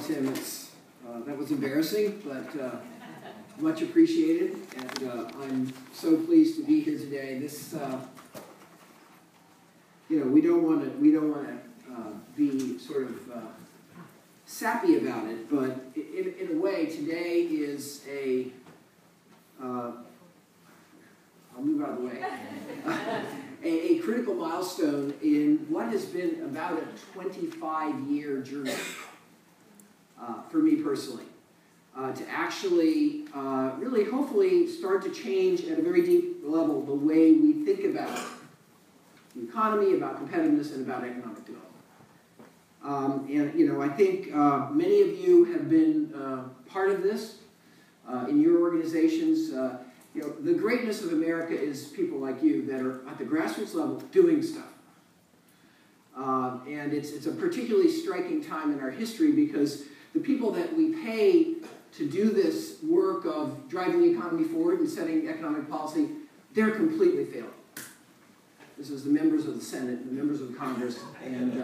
Tim. That was embarrassing, but much appreciated, and I'm so pleased to be here today. This, we don't want to be sort of sappy about it, but in a way, today is I'll move out of the way. A critical milestone in what has been about a 25-year journey for me personally, to actually really hopefully start to change at a very deep level the way we think about the economy, about competitiveness, and about economic development. And I think many of you have been part of this in your organizations. The greatness of America is people like you that are at the grassroots level doing stuff. And it's a particularly striking time in our history because the people that we pay to do this work of driving the economy forward and setting economic policy, they're completely failing. This is the members of the Senate, the members of Congress, and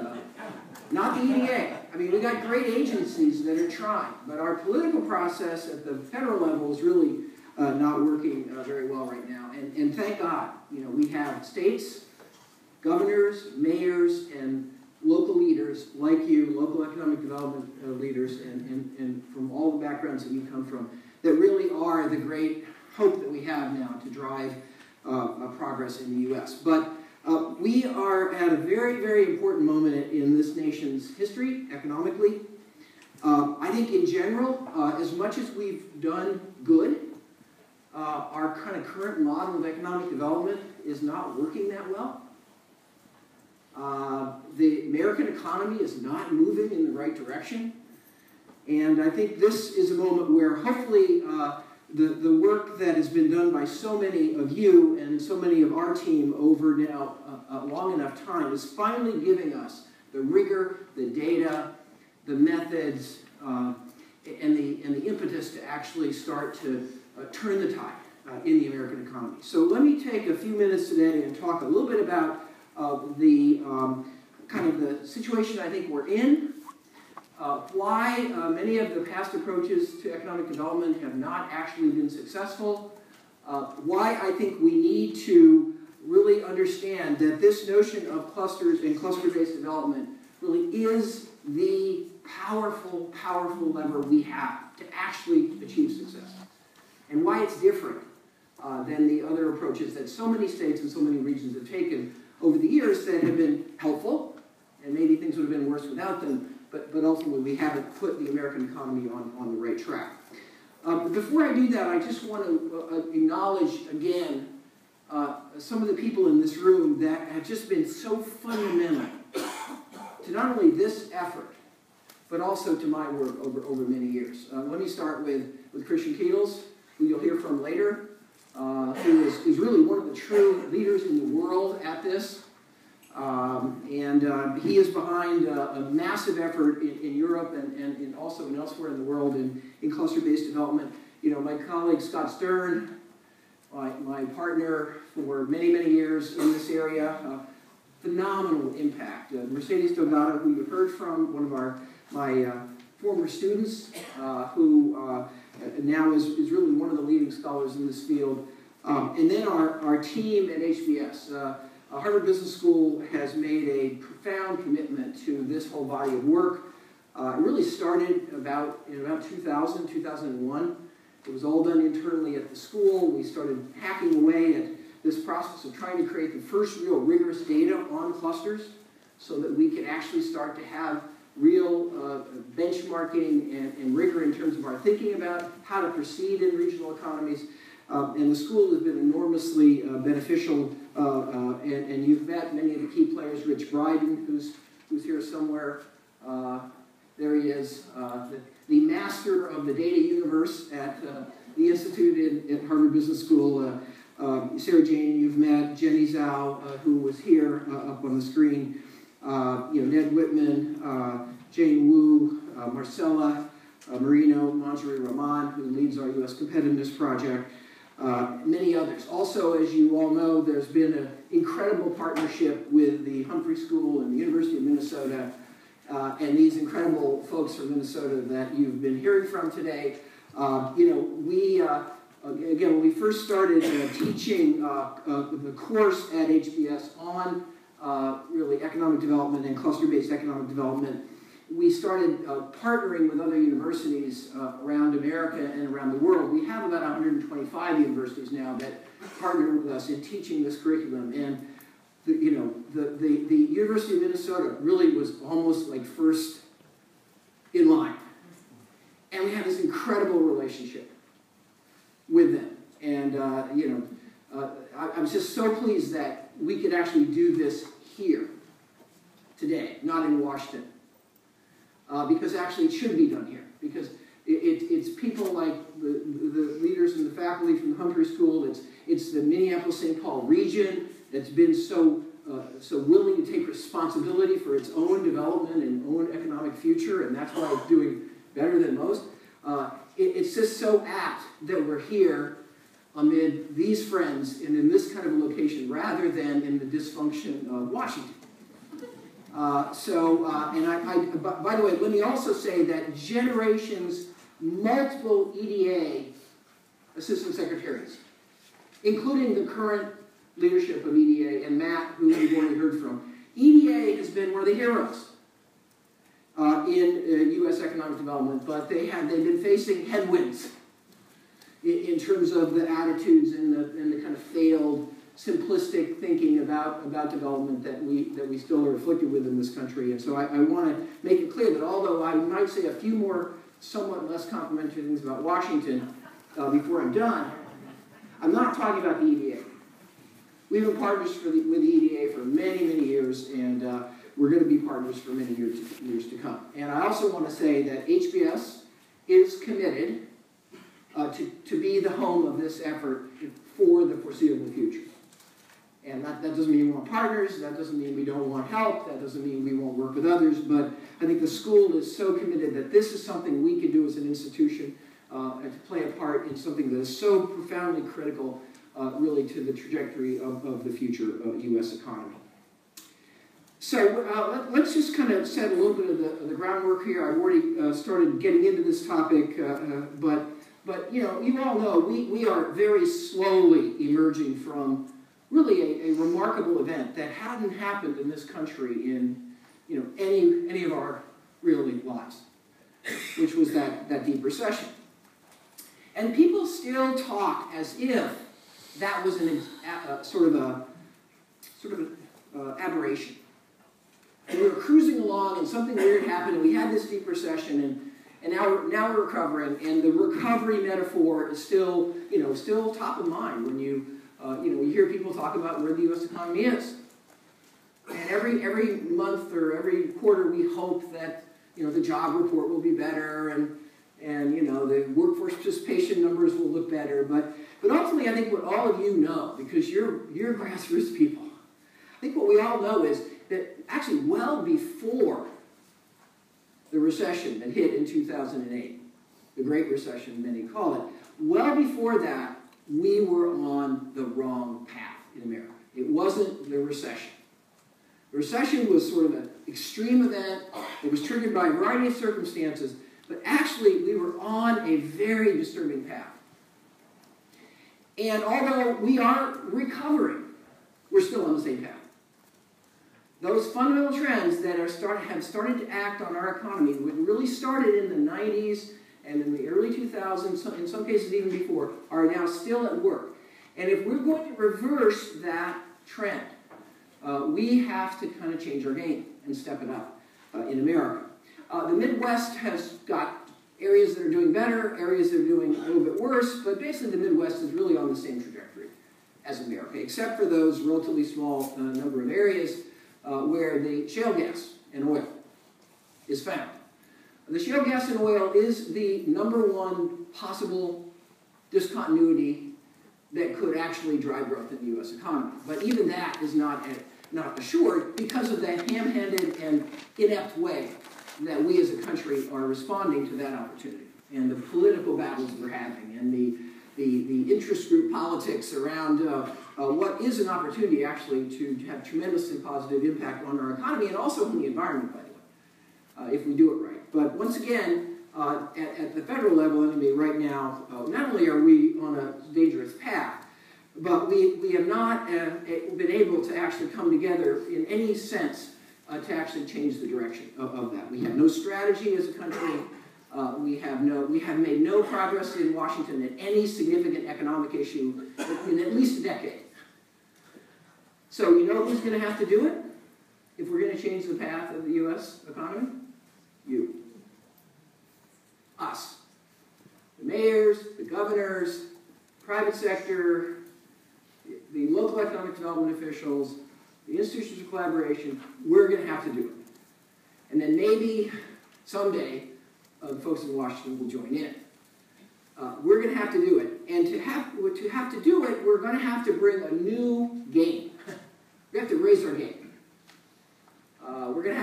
not the EDA. I mean, we've got great agencies that are trying, but our political process at the federal level is really not working very well right now. And thank God, we have states, governors, mayors, and local leaders like you, local economic development leaders, and from all the backgrounds that you come from, that really are the great hope that we have now to drive progress in the U.S. But we are at a very, very important moment in this nation's history, economically. I think in general, as much as we've done good, our kind of current model of economic development is not working that well. The American economy is not moving in the right direction. And I think this is a moment where hopefully the work that has been done by so many of you and so many of our team over now a long enough time is finally giving us the rigor, the data, the methods, and the impetus to actually start to turn the tide in the American economy. So let me take a few minutes today and talk a little bit about the kind of the situation I think we're in, why many of the past approaches to economic development have not actually been successful, why I think we need to really understand that this notion of clusters and cluster-based development really is the powerful, powerful lever we have to actually achieve success, and why it's different than the other approaches that so many states and so many regions have taken over the years that have been helpful, and maybe things would have been worse without them, but ultimately we haven't put the American economy on the right track. Before I do that, I just want to acknowledge again some of the people in this room that have just been so fundamental to not only this effort, but also to my work over many years. Let me start with Christian Keatles, who you'll hear from later, who is really one of the true leaders in the world at this. And he is behind a massive effort in Europe and also elsewhere in the world in cluster-based development. My colleague Scott Stern, my partner for many, many years in this area, phenomenal impact. Mercedes Delgado, who you heard from, one of my former students, who now is really one of the leading scholars in this field. And then our team at HBS. Harvard Business School has made a profound commitment to this whole body of work. It really started in about 2000, 2001. It was all done internally at the school. We started hacking away at this process of trying to create the first real rigorous data on clusters so that we could actually start to have real benchmarking and rigor in terms of our thinking about how to proceed in regional economies. And the school has been enormously beneficial, and you've met many of the key players. Rich Bryden, who's here somewhere, there he is, the master of the data universe at the Institute at Harvard Business School. Sarah Jane, you've met. Jenny Zhao, who was here up on the screen. Ned Whitman, Jane Wu, Marcella Marino, Manjari Rahman, who leads our U.S. Competitiveness Project. Many others. Also, as you all know, there's been an incredible partnership with the Humphrey School and the University of Minnesota and these incredible folks from Minnesota that you've been hearing from today. Again, when we first started teaching the course at HBS on really economic development and cluster-based economic development, we started partnering with other universities around America and around the world. We have about 125 universities now that partner with us in teaching this curriculum. And the University of Minnesota really was almost like first in line. And we have this incredible relationship with them. And, I was just so pleased that we could actually do this here today, not in Washington. Because actually it should be done here. Because it's people like the leaders and the faculty from the Humphrey School. It's the Minneapolis-St. Paul region that's been so willing to take responsibility for its own development and own economic future, and that's why it's doing better than most. It's just so apt that we're here amid these friends and in this kind of a location rather than in the dysfunction of Washington. By the way, let me also say that generations, multiple EDA assistant secretaries, including the current leadership of EDA and Matt, who we've already heard from, EDA has been one of the heroes in U.S. economic development, but they've been facing headwinds in terms of the attitudes and the kind of failed, simplistic thinking about development that we still are afflicted with in this country. And so I want to make it clear that although I might say a few more somewhat less complimentary things about Washington before I'm done, I'm not talking about the EDA. We've been partners with the EDA for many, many years, and we're going to be partners for many years to come. And I also want to say that HBS is committed to be the home of this effort for the foreseeable future. And that doesn't mean we want partners, that doesn't mean we don't want help, that doesn't mean we won't work with others, but I think the school is so committed that this is something we can do as an institution and to play a part in something that is so profoundly critical really to the trajectory of the future of U.S. economy. So let's just kind of set a little bit of the groundwork here. I've already started getting into this topic, but you all know we are very slowly emerging from really a remarkable event that hadn't happened in this country in any of our really lives, which was that deep recession. And people still talk as if that was sort of an aberration. And we were cruising along, and something weird happened, and we had this deep recession, and now we're recovering, and the recovery metaphor is still top of mind when you hear people talk about where the U.S. economy is. And every month or every quarter, we hope that the job report will be better, and the workforce participation numbers will look better. But ultimately, I think what all of you know, because you're grassroots people, I think what we all know is that actually well before the recession that hit in 2008, the Great Recession, many call it, well before that, we were on the wrong path in America. It wasn't the recession. The recession was sort of an extreme event. It was triggered by a variety of circumstances, but actually we were on a very disturbing path. And although we are recovering, we're still on the same path. Those fundamental trends that have started to act on our economy, which really started in the 90s and in the early 2000s, in some cases even before, are now still at work. And if we're going to reverse that trend, we have to kind of change our game and step it up in America. The Midwest has got areas that are doing better, areas that are doing a little bit worse, but basically the Midwest is really on the same trajectory as America, except for those relatively small number of areas where the shale gas and oil is found. The shale gas and oil is the #1 possible discontinuity that could actually drive growth in the U.S. economy. But even that is not assured because of the ham-handed and inept way that we as a country are responding to that opportunity, and the political battles we're having, and the interest group politics around what is an opportunity actually to have tremendously positive impact on our economy and also on the environment, by the way. if we do it right. But once again, at the federal level, anyway, right now, not only are we on a dangerous path, but we have not been able to actually come together in any sense to actually change the direction of that. We have no strategy as a country. We have made no progress in Washington in any significant economic issue in at least a decade. So you know who's going to have to do it if we're going to change the path of the U.S. economy? You. Us. The mayors, the governors, private sector, the local economic development officials, the institutions of collaboration, we're going to have to do it. And then maybe someday the folks in Washington will join in. We're going to have to do it. And to have to do it, we're going to have to bring a new game. We have to raise our game. We're going to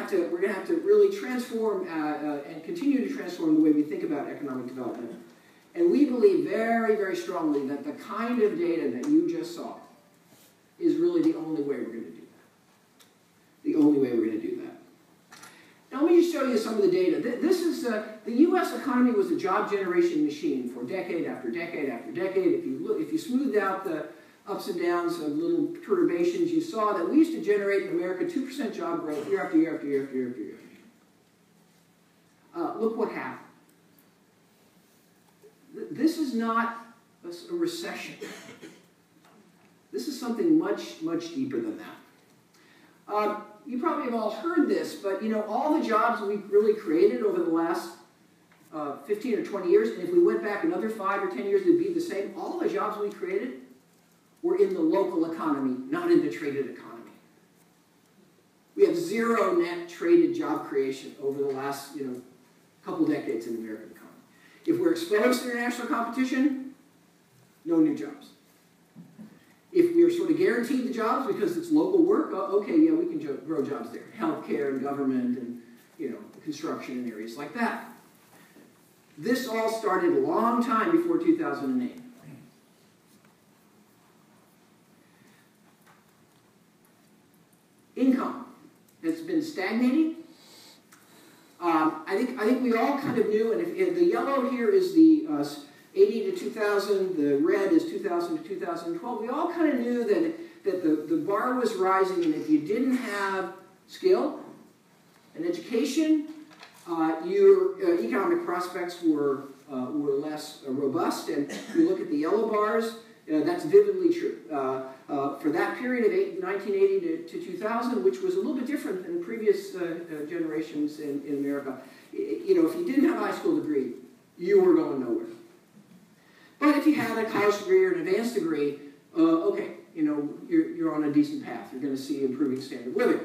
have to really transform and continue to transform the way we think about economic development. And we believe very, very strongly that the kind of data that you just saw is really the only way we're going to do that. The only way we're going to do that. Now let me just show you some of the data. This is the U.S. economy was a job generation machine for decade after decade after decade. If you smoothed out the ups and downs of little perturbations, you saw that we used to generate in America 2% job growth year after year after year after year after year. Look what happened. This is not a recession. This is something much, much deeper than that. You probably have all heard this, but you know, all the jobs we've really created over the last 15 or 20 years, and if we went back another 5 or 10 years, it'd be the same. All the jobs we created were in the local economy, not in the traded economy. We have zero net traded job creation over the last couple decades in the American economy. If we're exposed to international competition, no new jobs. If we're sort of guaranteed the jobs because it's local work, okay, yeah, we can grow jobs there. Healthcare and government and construction and areas like that. This all started a long time before 2008. Income has been stagnating. I think we all kind of knew, and if the yellow here is the 80 to 2000, the red is 2000 to 2012. We all kind of knew that the bar was rising, and if you didn't have skill and education, your economic prospects were less robust. And if you look at the yellow bars, that's vividly true. For that period of 1980 to 2000, which was a little bit different than previous generations in America, if you didn't have a high school degree, you were going nowhere. But if you had a college degree or an advanced degree, okay, you're on a decent path. You're going to see improving standard of living.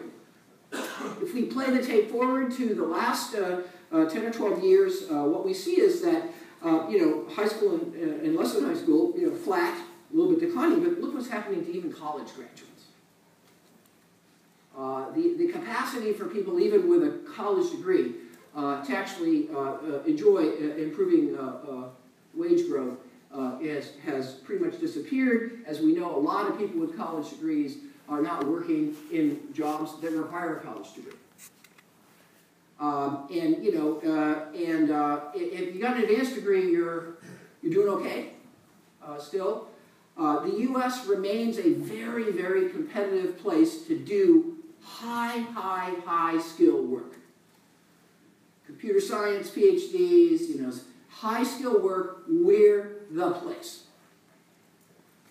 If we play the tape forward to the last 10 or 12 years, what we see is that high school and less than high school, flat, a little bit declining, but look what's happening to even college graduates. The capacity for people, even with a college degree, to actually enjoy improving wage growth has pretty much disappeared. As we know, a lot of people with college degrees are not working in jobs that require a college degree. If you got an advanced degree, you're doing okay still. The U.S. remains a very, very competitive place to do high skill work. Computer science, PhDs, high skill work, we're the place.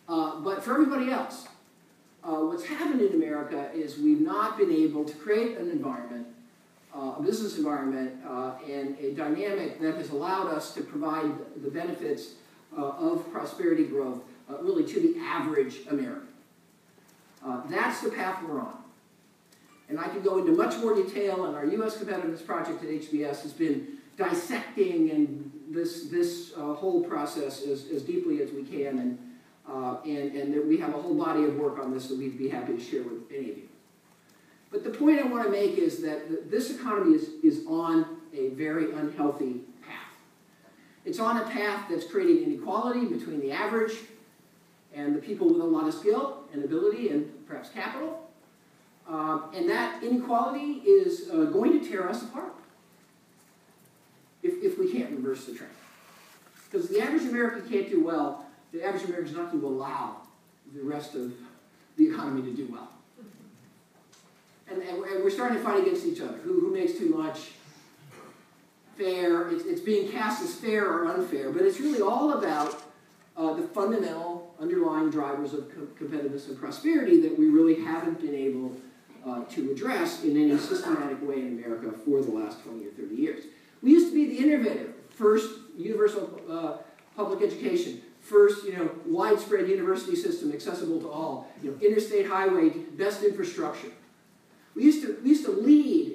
But for everybody else, what's happened in America is we've not been able to create an environment, a business environment, and a dynamic that has allowed us to provide the benefits of prosperity growth really to the average American. That's the path we're on. And I could go into much more detail, and our U.S. Competitiveness Project at HBS has been dissecting and this whole process as deeply as we can, and we have a whole body of work on this that we'd be happy to share with any of you. But the point I want to make is that this economy is on a very unhealthy path. It's on a path that's creating inequality between the average and the people with a lot of skill and ability and perhaps capital. And that inequality is going to tear us apart. if we can't reverse the trend. Because the average American can't do well, the average American is not going to allow the rest of the economy to do well. And we're starting to fight against each other. Who makes too much? Fair. It's being cast as fair or unfair, but it's really all about the fundamental underlying drivers of competitiveness and prosperity that we really haven't been able to address in any systematic way in America for the last 20 or 30 years. We used to be the innovator. First, universal public education. First, widespread university system accessible to all. Interstate highway, best infrastructure. We used to lead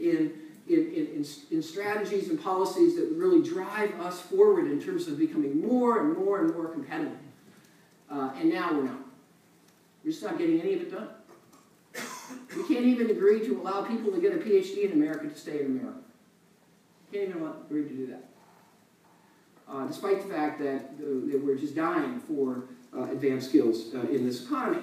in strategies and policies that would really drive us forward in terms of becoming more and more and more competitive. And now we're not. We're just not getting any of it done. We can't even agree to allow people to get a PhD in America to stay in America. Can't even agree to do that. Despite the fact that we're just dying for advanced skills in this economy.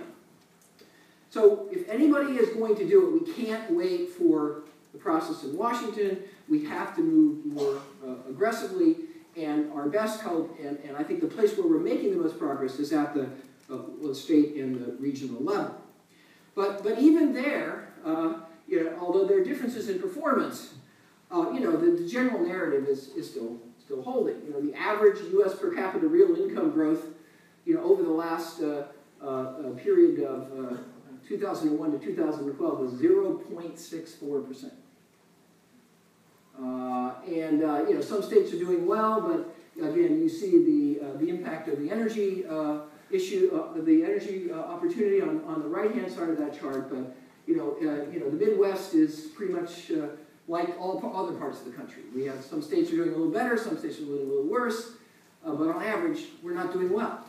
So if anybody is going to do it, we can't wait for the process in Washington. We have to move more aggressively, and our best hope, and I think the place where we're making the most progress is at the state and the regional level. But even there, although there are differences in performance, the general narrative is still holding. The average U.S. per capita real income growth, over the last period of 2001 to 2012 was 0.64%. Some states are doing well, but again, you see the impact of the energy issue, the energy opportunity on the right-hand side of that chart. But the Midwest is pretty much like all other parts of the country. We have some states are doing a little better, some states are doing a little worse, but on average, we're not doing well.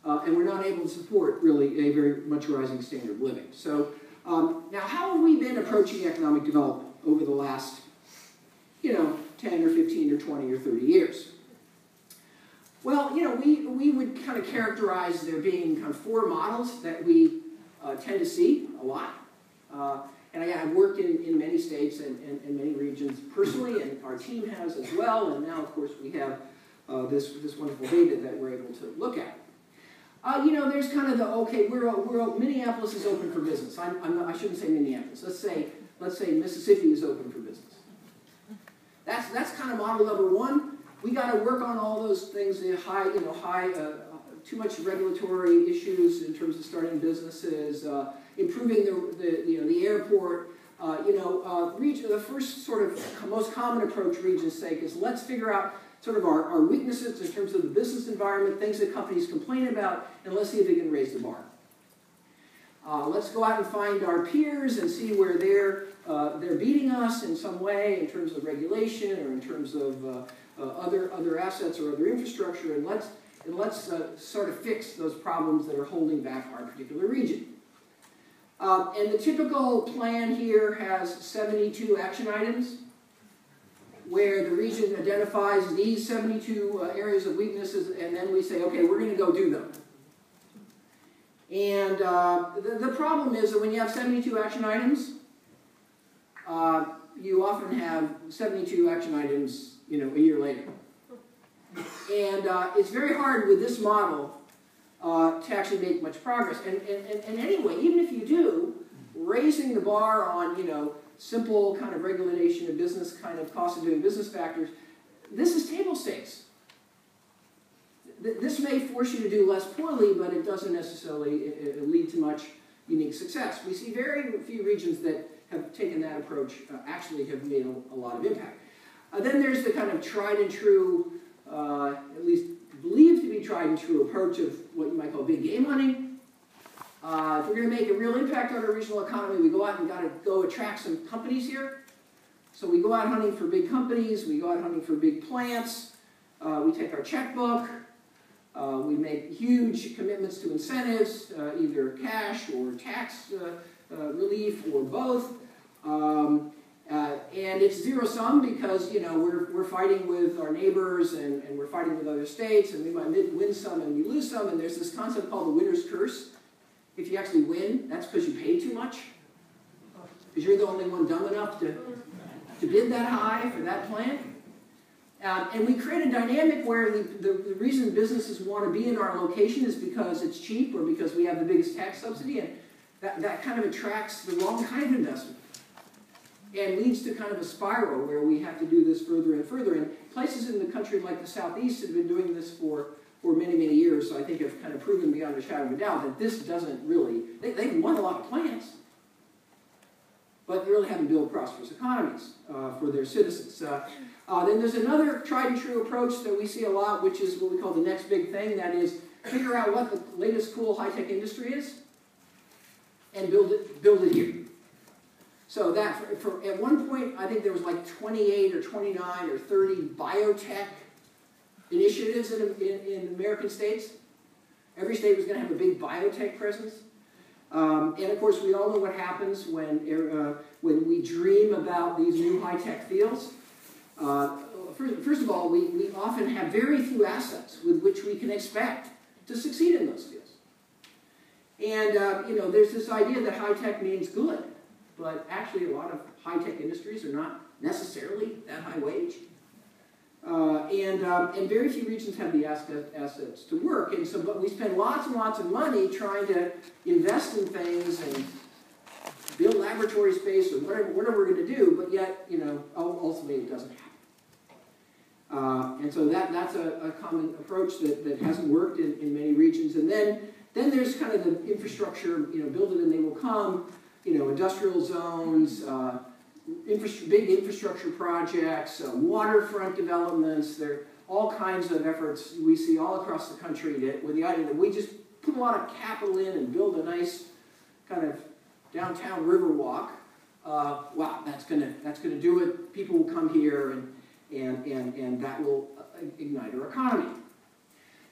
And we're not able to support, really, a very much rising standard of living. So now, how have we been approaching economic development over the last, 10 or 15 or 20 or 30 years? Well, we would kind of characterize there being kind of four models that we tend to see a lot. And again, I've worked in many states and many regions personally, and our team has as well. And now, of course, we have this wonderful data that we're able to look at. There's kind of the, okay, Minneapolis is open for business. I shouldn't say Minneapolis. Let's say Mississippi is open for business. That's kind of model number one. We got to work on all those things, too much regulatory issues in terms of starting businesses, improving the airport. The first sort of most common approach regions take is let's figure out sort of our weaknesses in terms of the business environment, things that companies complain about, and let's see if they can raise the bar. Let's go out and find our peers and see where they're beating us in some way in terms of regulation or in terms of other assets or other infrastructure, and let's sort of fix those problems that are holding back our particular region. And the typical plan here has 72 action items, where the region identifies these 72 areas of weaknesses, and then we say, okay, we're going to go do them. And the problem is that when you have 72 action items, you often have 72 action items, a year later. And it's very hard with this model to actually make much progress. And anyway, even if you do, raising the bar on, simple kind of regulation of business, kind of cost of doing business factors, this is table stakes. This may force you to do less poorly, but it doesn't necessarily lead to much unique success. We see very few regions that have taken that approach actually have made a lot of impact. Then there's the kind of tried and true, at least believed to be tried and true approach of what you might call big game hunting. If we're going to make a real impact on our regional economy, we go out and got to go attract some companies here. So we go out hunting for big companies, we go out hunting for big plants, we take our checkbook, we make huge commitments to incentives, either cash or tax relief or both. And it's zero-sum because, we're fighting with our neighbors and we're fighting with other states, and we might win some and we lose some, and there's this concept called the winner's curse. If you actually win, that's because you paid too much, because you're the only one dumb enough to bid that high for that plant. And we create a dynamic where the reason businesses want to be in our location is because it's cheap or because we have the biggest tax subsidy, and that kind of attracts the wrong kind of investment and leads to kind of a spiral where we have to do this further and further. And places in the country like the Southeast have been doing this for many, many years, so I think have kind of proven beyond a shadow of a doubt that this doesn't really, they've won a lot of plants, but they really haven't built prosperous economies for their citizens. Then there's another tried and true approach that we see a lot, which is what we call the next big thing. That is, figure out what the latest cool high-tech industry is and build it here. So that, at one point, I think there was like 28 or 29 or 30 biotech initiatives in American states. Every state was going to have a big biotech presence. And of course, we all know what happens when we dream about these new high-tech fields. First of all, we often have very few assets with which we can expect to succeed in those fields. And there's this idea that high-tech means good, but actually a lot of high-tech industries are not necessarily that high wage. And very few regions have the assets to work. And so, but we spend lots and lots of money trying to invest in things and build laboratory space or whatever we're going to do, but yet, ultimately it doesn't happen. And so that's a common approach that hasn't worked in many regions. And then there's kind of the infrastructure, build it and they will come, industrial zones, big infrastructure projects, waterfront developments. There are all kinds of efforts we see all across the country with the idea that we just put a lot of capital in and build a nice kind of downtown river walk. Wow, that's gonna do it. People will come here and that will ignite our economy.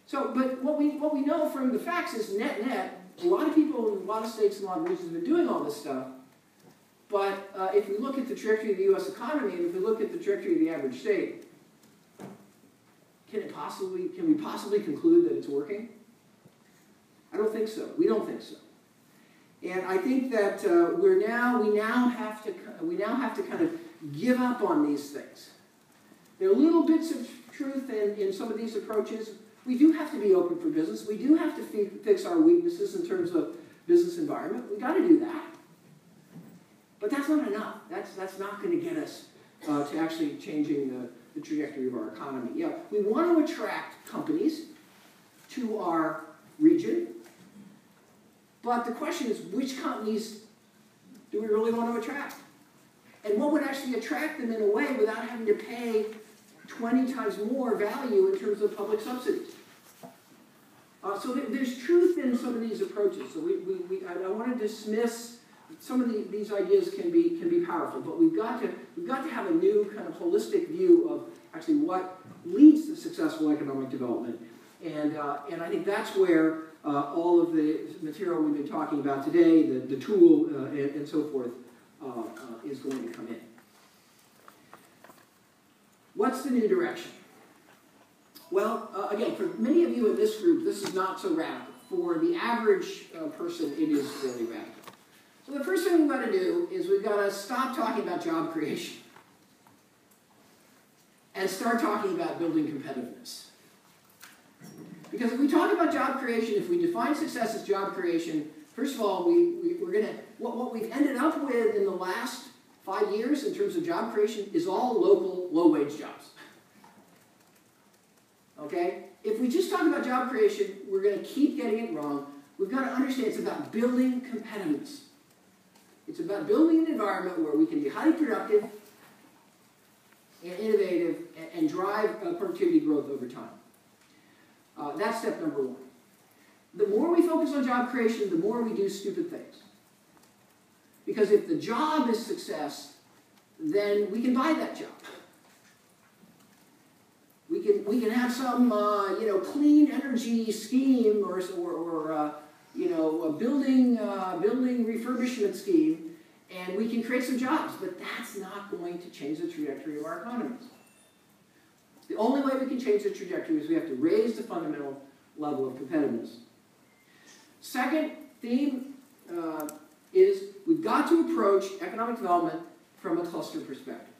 So, but what we know from the facts is net, a lot of people in a lot of states and a lot of regions have been doing all this stuff. But if we look at the trajectory of the U.S. economy, and if we look at the trajectory of the average state, can we possibly conclude that it's working? I don't think so. We don't think so. And I think that we now have to kind of give up on these things. There are little bits of truth in some of these approaches. We do have to be open for business. We do have to fix our weaknesses in terms of business environment. We've got to do that. But that's not enough. That's not going to get us to actually changing the trajectory of our economy. Yeah, we want to attract companies to our region, but the question is, which companies do we really want to attract? And what would actually attract them in a way without having to pay 20 times more value in terms of public subsidies? So there's truth in some of these approaches. So I want to dismiss some of these ideas can be powerful, but we've got to have a new kind of holistic view of actually what leads to successful economic development, and I think that's where all of the material we've been talking about today, the tool and so forth, is going to come in. What's the new direction? Well, again, for many of you in this group, this is not so radical. For the average person, it is fairly radical. So the first thing we've got to do is we've got to stop talking about job creation and start talking about building competitiveness. Because if we talk about job creation, if we define success as job creation, first of all, we're going to, what we've ended up with in the last 5 years in terms of job creation is all local, low-wage jobs. Okay? If we just talk about job creation, we're going to keep getting it wrong. We've got to understand it's about building competitiveness. It's about building an environment where we can be highly productive and innovative and drive productivity growth over time. That's step number one. The more we focus on job creation, the more we do stupid things. Because if the job is success, then we can buy that job. We can have some clean energy scheme or a building refurbishment scheme, and we can create some jobs, but that's not going to change the trajectory of our economies. The only way we can change the trajectory is we have to raise the fundamental level of competitiveness. Second theme is we've got to approach economic development from a cluster perspective.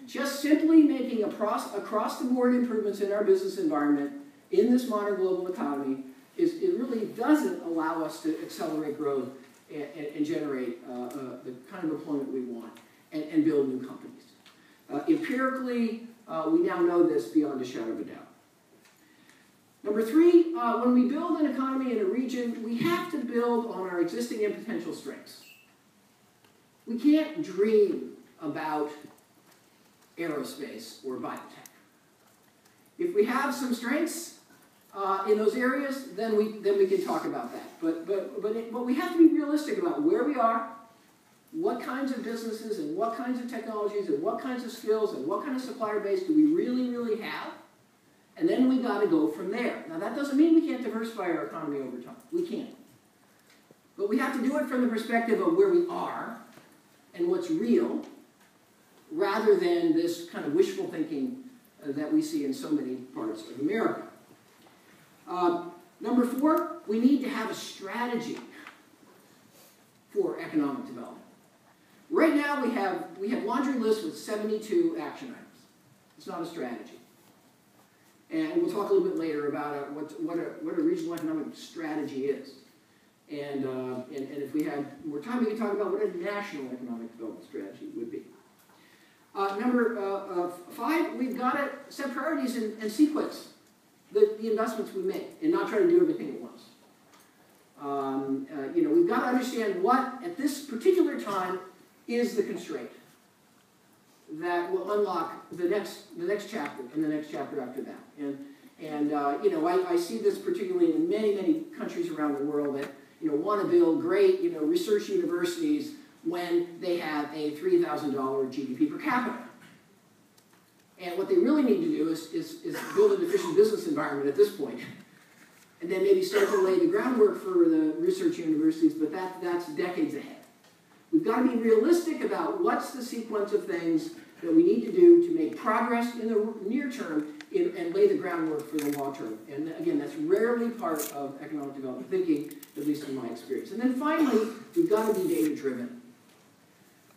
just simply making across-the-board improvements in our business environment in this modern global economy it really doesn't allow us to accelerate growth and generate the kind of employment we want and build new companies. Empirically, we now know this beyond a shadow of a doubt. Number three, when we build an economy in a region, we have to build on our existing and potential strengths. We can't dream about aerospace or biotech. If we have some strengths in those areas, then we can talk about that. But we have to be realistic about where we are, what kinds of businesses and what kinds of technologies and what kinds of skills and what kind of supplier base do we really have, and then we got to go from there. Now that doesn't mean we can't diversify our economy over time. We can. But we have to do it from the perspective of where we are and what's real, rather than this kind of wishful thinking that we see in so many parts of America. Number four, we need to have a strategy for economic development. Right now we have laundry lists with 72 action items. It's not a strategy. And we'll talk a little bit later about what a regional economic strategy is. And if we had more time, we could talk about what a national economic development strategy would be. Number five, we've got to set priorities and sequence the investments we make and not try to do everything at once. We've got to understand what, at this particular time, is the constraint that will unlock the next chapter and the next chapter after that. I see this particularly in many countries around the world that want to build great research universities when they have a $3,000 GDP per capita. And what they really need to do is build an efficient business environment at this point. And then maybe start to lay the groundwork for the research universities, but that's decades ahead. We've got to be realistic about what's the sequence of things that we need to do to make progress in the near term and lay the groundwork for the long term. And again, that's rarely part of economic development thinking, at least in my experience. And then finally, we've got to be data-driven.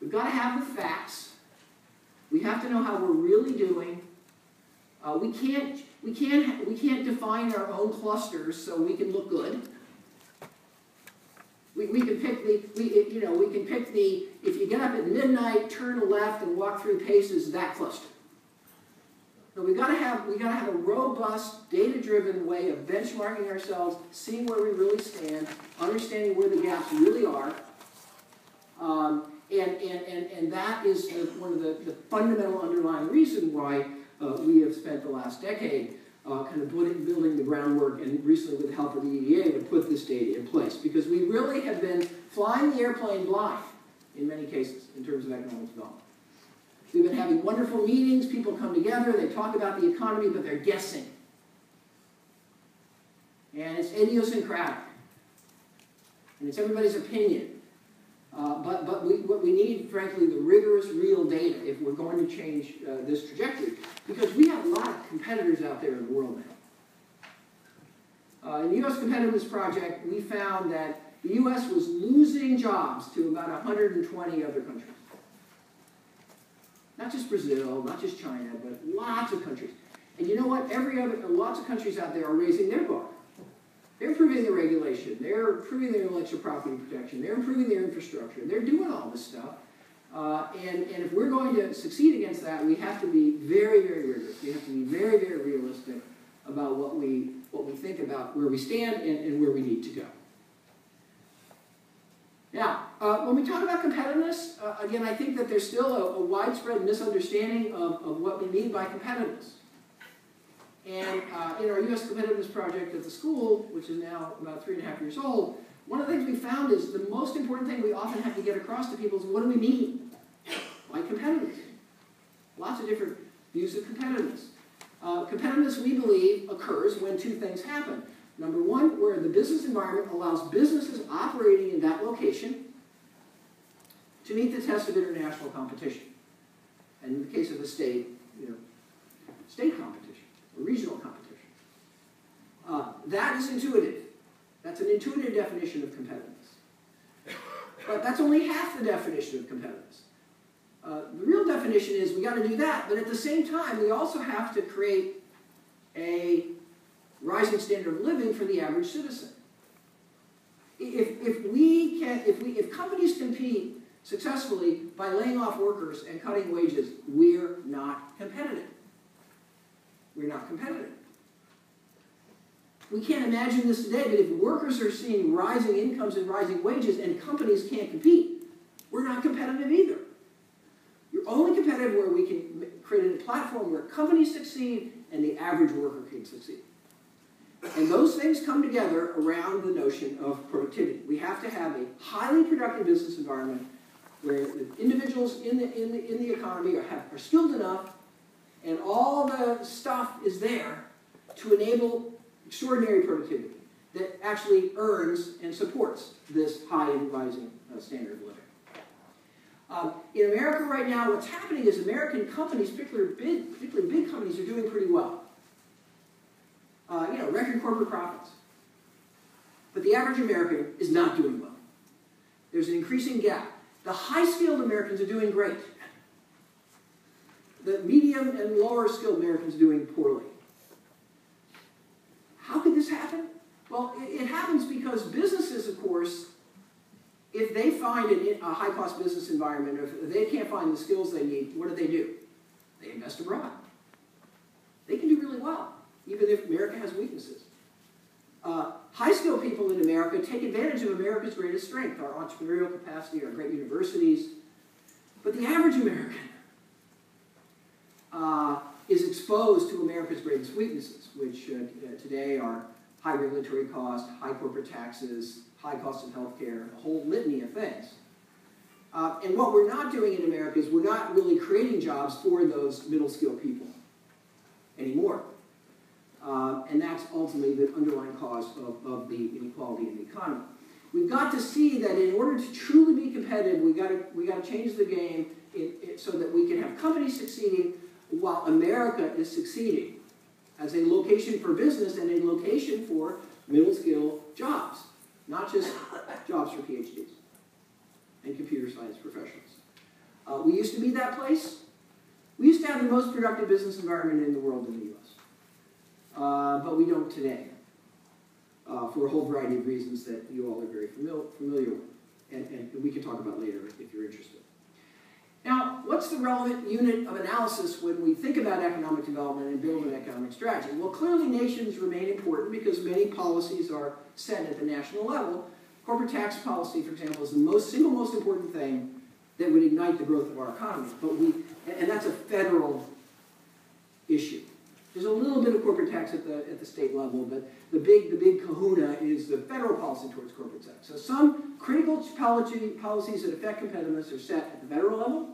We've got to have the facts. We have to know how we're really doing. We can't define our own clusters so we can look good. We can pick the if you get up at midnight, turn left and walk 3 paces, that cluster. So we got to have a robust, data-driven way of benchmarking ourselves, seeing where we really stand, understanding where the gaps really are. And that is one of the fundamental underlying reason why we have spent the last decade kind of building the groundwork, and recently with the help of the EDA to put this data in place. Because we really have been flying the airplane blind in many cases in terms of economic development. We've been having wonderful meetings, people come together, they talk about the economy, but they're guessing. And it's idiosyncratic. And it's everybody's opinion. What we need, frankly, the rigorous, real data if we're going to change this trajectory. Because we have a lot of competitors out there in the world now. In the U.S. Competitiveness Project, we found that the U.S. was losing jobs to about 120 other countries. Not just Brazil, not just China, but lots of countries. And you know what? Lots of countries out there are raising their bar. They're improving their regulation. They're improving their intellectual property protection. They're improving their infrastructure. They're doing all this stuff. And if we're going to succeed against that, we have to be very, very rigorous. We have to be very, very realistic about what we think about where we stand and where we need to go. Now, when we talk about competitiveness, again, I think that there's still a widespread misunderstanding of what we mean by competitiveness. And in our U.S. Competitiveness Project at the school, which is now about 3.5 years old, one of the things we found is the most important thing we often have to get across to people is what do we mean by competitiveness? Lots of different views of competitiveness. Competitiveness, we believe, occurs when 2 things happen. Number one, where the business environment allows businesses operating in that location to meet the test of international competition. And in the case of the state, state competition, or regional competition. That is intuitive. That's an intuitive definition of competitiveness. But that's only half the definition of competitiveness. The real definition is we got to do that, but at the same time, we also have to create a rising standard of living for the average citizen. If companies compete successfully by laying off workers and cutting wages, we're not competitive. We're not competitive. We can't imagine this today, but if workers are seeing rising incomes and rising wages and companies can't compete, we're not competitive either. You're only competitive where we can create a platform where companies succeed and the average worker can succeed. And those things come together around the notion of productivity. We have to have a highly productive business environment where the individuals in the economy are skilled enough and all the stuff is there to enable extraordinary productivity that actually earns and supports this high and rising standard of living. In America right now, what's happening is American companies, particularly big companies, are doing pretty well. Record corporate profits. But the average American is not doing well. There's an increasing gap. The high-skilled Americans are doing great. The medium and lower-skilled Americans are doing poorly. How could this happen? Well, it happens because businesses, of course, if they find a high-cost business environment, or if they can't find the skills they need, what do? They invest abroad. They can do really well, even if America has weaknesses. High-skilled people in America take advantage of America's greatest strength, our entrepreneurial capacity, our great universities. But the average American is exposed to America's greatest weaknesses, which today are high regulatory costs, high corporate taxes, high cost of health care, a whole litany of things. And what we're not doing in America is we're not really creating jobs for those middle-skilled people anymore. And that's ultimately the underlying cause of the inequality in the economy. We've got to see that in order to truly be competitive, we got to change the game so that we can have companies succeeding while America is succeeding as a location for business and a location for middle-skill jobs, not just jobs for PhDs and computer science professionals. We used to be that place. We used to have the most productive business environment in the world in the U.S. But we don't today, for a whole variety of reasons that you all are very familiar with, and we can talk about later if you're interested. Now, what's the relevant unit of analysis when we think about economic development and build an economic strategy? Well, clearly nations remain important because many policies are set at the national level. Corporate tax policy, for example, is the single most important thing that would ignite the growth of our economy. And that's a federal issue. There's a little bit of corporate tax at the state level, but the big kahuna is the federal policy towards corporate tax. So some critical policies that affect competitiveness are set at the federal level,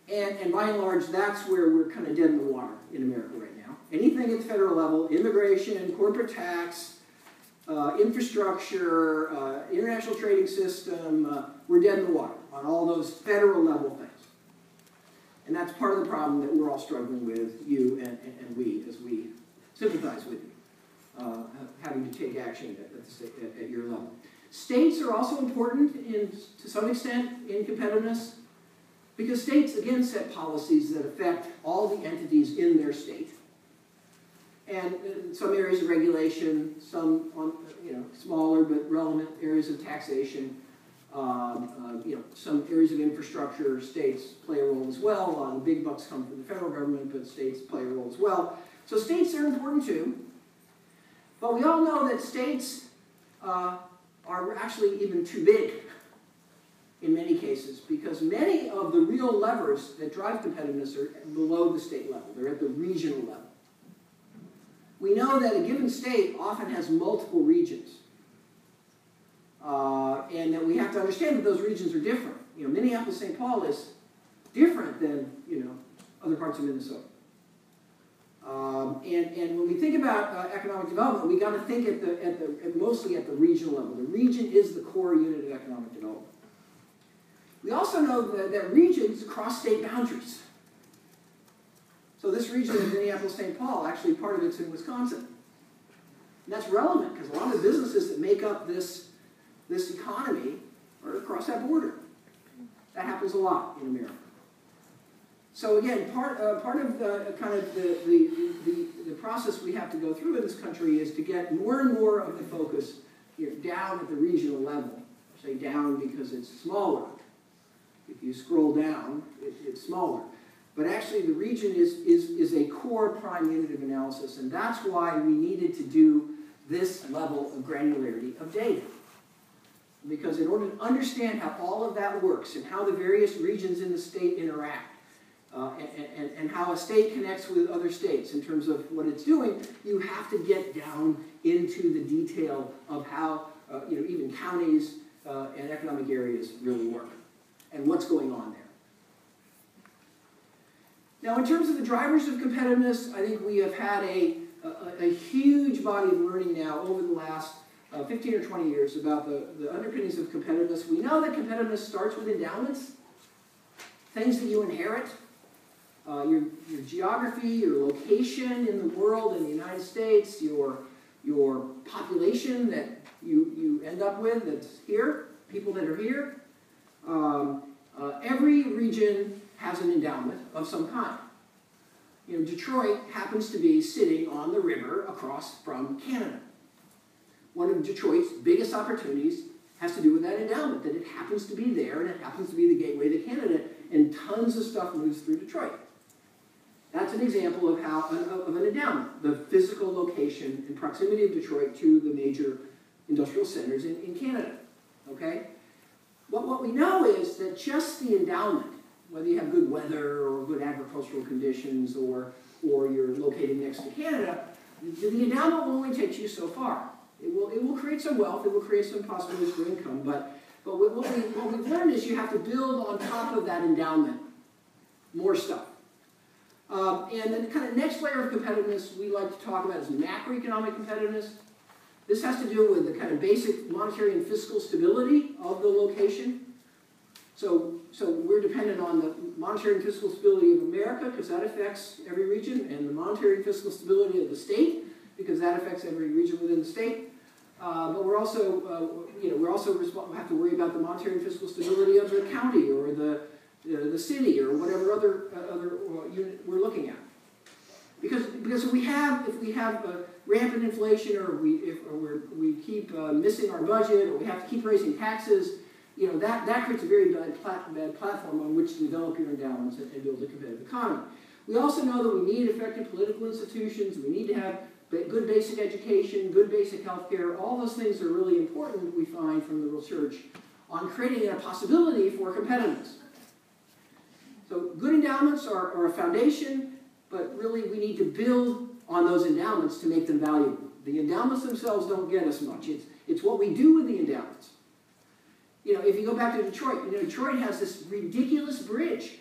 and by and large, that's where we're kind of dead in the water in America right now. Anything at the federal level, immigration, corporate tax, infrastructure, international trading system, we're dead in the water on all those federal level things. And that's part of the problem that we're all struggling with, you and we, as we sympathize with you, having to take action at your level. States are also important to some extent in competitiveness because states, again, set policies that affect all the entities in their state. And some areas of regulation, some smaller but relevant areas of taxation, some areas of infrastructure, states play a role as well. A lot of the big bucks come from the federal government, but states play a role as well. So states are important too. But we all know that states are actually even too big in many cases because many of the real levers that drive competitiveness are below the state level. They're at the regional level. We know that a given state often has multiple regions. And that we have to understand that those regions are different. Minneapolis-St. Paul is different than, other parts of Minnesota. And when we think about economic development, we got to think mostly at the regional level. The region is the core unit of economic development. We also know that regions cross state boundaries. So this region of Minneapolis-St. Paul, actually part of it's in Wisconsin. And that's relevant because a lot of the businesses that make up this economy are across that border. That happens a lot in America. So again, part of the process we have to go through in this country is to get more and more of the focus down at the regional level. I say down because it's smaller. If you scroll down, it's smaller. But actually the region is a core prime unit of analysis, and that's why we needed to do this level of granularity of data. Because in order to understand how all of that works and how the various regions in the state interact, and how a state connects with other states in terms of what it's doing, you have to get down into the detail of how even counties and economic areas really work and what's going on there. Now, in terms of the drivers of competitiveness, I think we have had a huge body of learning now over the last 15 or 20 years about the underpinnings of competitiveness. We know that competitiveness starts with endowments, things that you inherit. Your geography, your location in the world, in the United States, your population that you end up with that's here, people that are here. Every region has an endowment of some kind. Detroit happens to be sitting on the river across from Canada. One of Detroit's biggest opportunities has to do with that endowment, that it happens to be there and it happens to be the gateway to Canada, and tons of stuff moves through Detroit. That's an example of of an endowment, the physical location and proximity of Detroit to the major industrial centers in Canada. Okay? What we know is that just the endowment, whether you have good weather or good agricultural conditions or you're located next to Canada, the endowment will only take you so far. It will create some wealth, it will create some possibilities for income, but what we've learned is you have to build on top of that endowment more stuff. And then the kind of next layer of competitiveness we like to talk about is macroeconomic competitiveness. This has to do with the kind of basic monetary and fiscal stability of the location. So we're dependent on the monetary and fiscal stability of America because that affects every region, and the monetary and fiscal stability of the state because that affects every region within the state. But we're also, we have to worry about the monetary and fiscal stability of the county or the city or whatever other unit we're looking at. Because if we have rampant inflation, or we keep missing our budget, or we have to keep raising taxes, that creates a very bad platform on which to develop your endowments and build a competitive economy. We also know that we need effective political institutions. We need to have good basic education, good basic health care. All those things are really important, we find from the research, on creating a possibility for competitiveness. So good endowments are a foundation, but really we need to build on those endowments to make them valuable. The endowments themselves don't get us much. It's what we do with the endowments. If you go back to Detroit, Detroit has this ridiculous bridge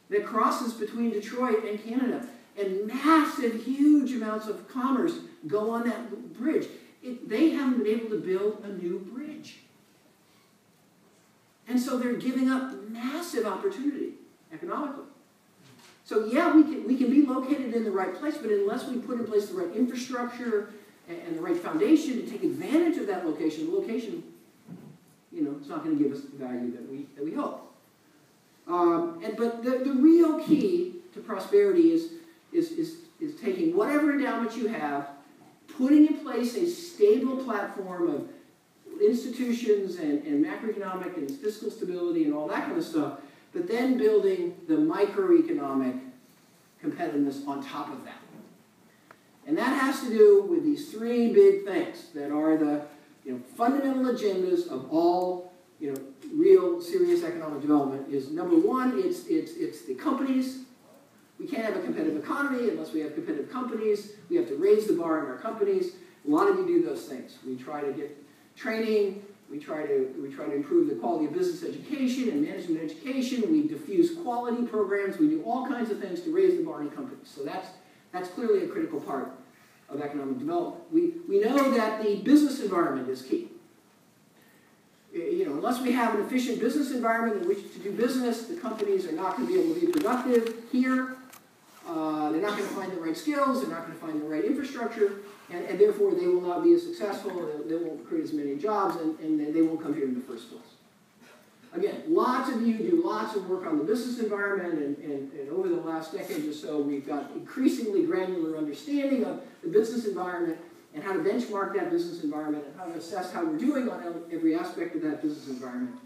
that crosses between Detroit and Canada, and massive, huge amounts of commerce go on that bridge. They haven't been able to build a new bridge. And so they're giving up massive opportunity economically. So yeah, we can be located in the right place, but unless we put in place the right infrastructure and the right foundation to take advantage of that location, the location, it's not going to give us the value that we hope. But the real key to prosperity is taking whatever endowment you have, putting in place a stable platform of institutions and macroeconomic and fiscal stability and all that kind of stuff, but then building the microeconomic competitiveness on top of that. And that has to do with these three big things that are the fundamental agendas of all real serious economic development. Is number one, it's the companies. We can't have a competitive economy unless we have competitive companies. We have to raise the bar in our companies. A lot of you do those things. We try to get training. We try to improve the quality of business education and management education. We diffuse quality programs. We do all kinds of things to raise the bar in companies. So that's clearly a critical part of economic development. We know that the business environment is key. Unless we have an efficient business environment in which to do business, the companies are not going to be able to be productive here. They're not going to find the right skills. They're not going to find the right infrastructure. And therefore, they will not be as successful. They won't create as many jobs, and they won't come here in the first place. again, lots of you do lots of work on the business environment, and over the last decade or so, we've got increasingly granular understanding of the business environment and how to benchmark that business environment and how to assess how we're doing on every aspect of that business environment.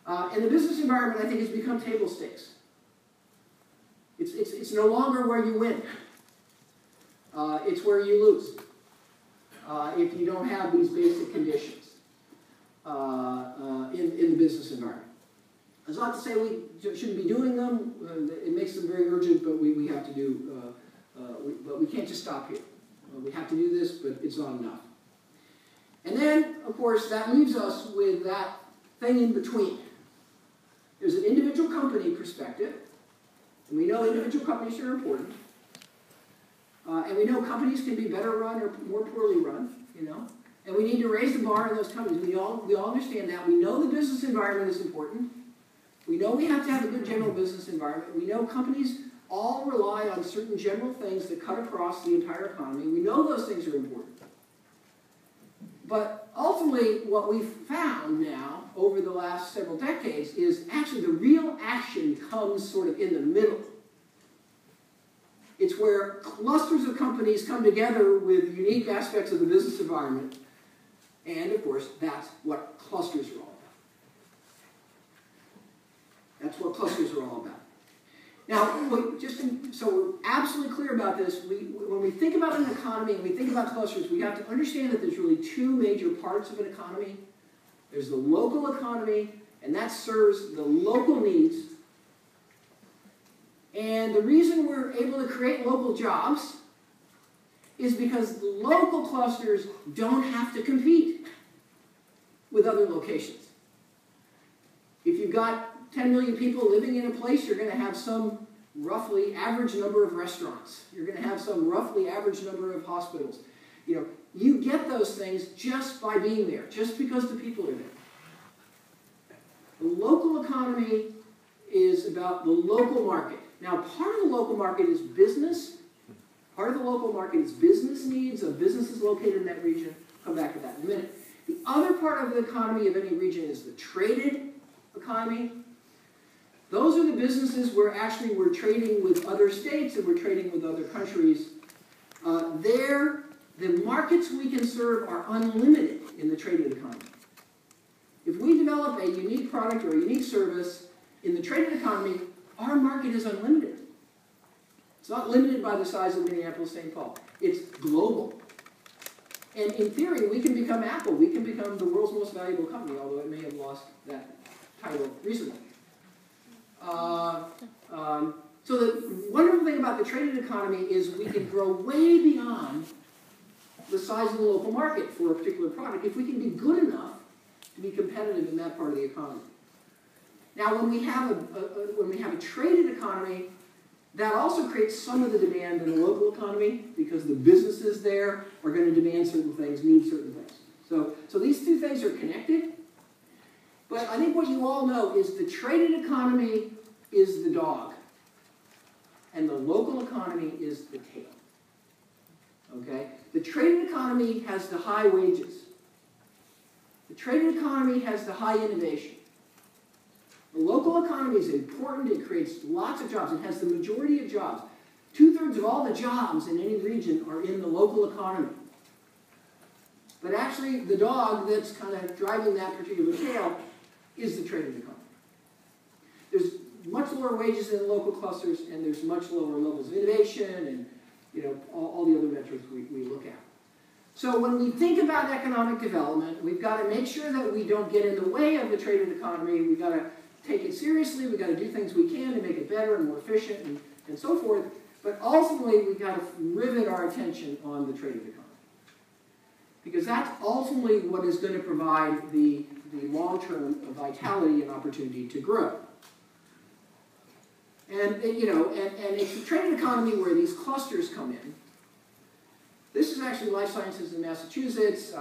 And the business environment, I think, has become table stakes. It's no longer where you win. It's where you lose if you don't have these basic conditions in the business environment. It's not to say we shouldn't be doing them. It makes them very urgent, but we have to do, but we can't just stop here. We have to do this, but it's not enough. And then, of course, that leaves us with that thing in between. There's an individual company perspective, and we know individual companies are important. And we know companies can be better run or more poorly run, you know. And we need to raise the bar in those companies. We all understand that. We know the business environment is important. We know we have to have a good general business environment. We know companies all rely on certain general things that cut across the entire economy. We know those things are important. But ultimately, what we've found now over the last several decades is actually the real action comes sort of in the middle. It's where clusters of companies come together with unique aspects of the business environment. And, of course, that's what clusters are all about. That's what clusters are all about. Now, so we're absolutely clear about this, when we think about an economy and we think about clusters, we have to understand that there's really two major parts of an economy. There's the local economy, and that serves the local needs. And the reason we're able to create local jobs is because the local clusters don't have to compete with other locations. If you've got 10 million people living in a place, you're going to have some roughly average number of restaurants. You're going to have some roughly average number of hospitals. You know, you get those things just by being there, just because the people are there. The local economy is about the local market. Now, part of the local market is business. Part of the local market is business needs of businesses located in that region. I'll come back to that in a minute. The other part of the economy of any region is the traded economy. Those are the businesses where actually we're trading with other states and we're trading with other countries. The markets we can serve are unlimited in the traded economy. If we develop a unique product or a unique service in the traded economy, our market is unlimited. It's not limited by the size of Minneapolis, St. Paul. It's global. And in theory, we can become Apple. We can become the world's most valuable company, although it may have lost that title recently. So the wonderful thing about the traded economy is we can grow way beyond the size of the local market for a particular product if we can be good enough to be competitive in that part of the economy. Now, when we have a traded economy, that also creates some of the demand in the local economy because the businesses there are going to demand certain things, need certain things. So these two things are connected. But I think what you all know is the traded economy is the dog, and the local economy is the tail. Okay? The traded economy has the high wages. The traded economy has the high innovation. The local economy is important. It creates lots of jobs. It has the majority of jobs. 2/3 of all the jobs in any region are in the local economy. But actually, the dog that's kind of driving that particular tail is the traded economy. There's much lower wages in the local clusters, and there's much lower levels of innovation and, you know, all the other metrics we look at. So when we think about economic development, we've got to make sure that we don't get in the way of the traded economy. We've got to take it seriously. We've got to do things we can to make it better and more efficient and so forth. But ultimately, we've got to rivet our attention on the traded economy. Because that's ultimately what is going to provide the long-term vitality and opportunity to grow. And it's the traded economy where these clusters come in. This is actually life sciences in Massachusetts.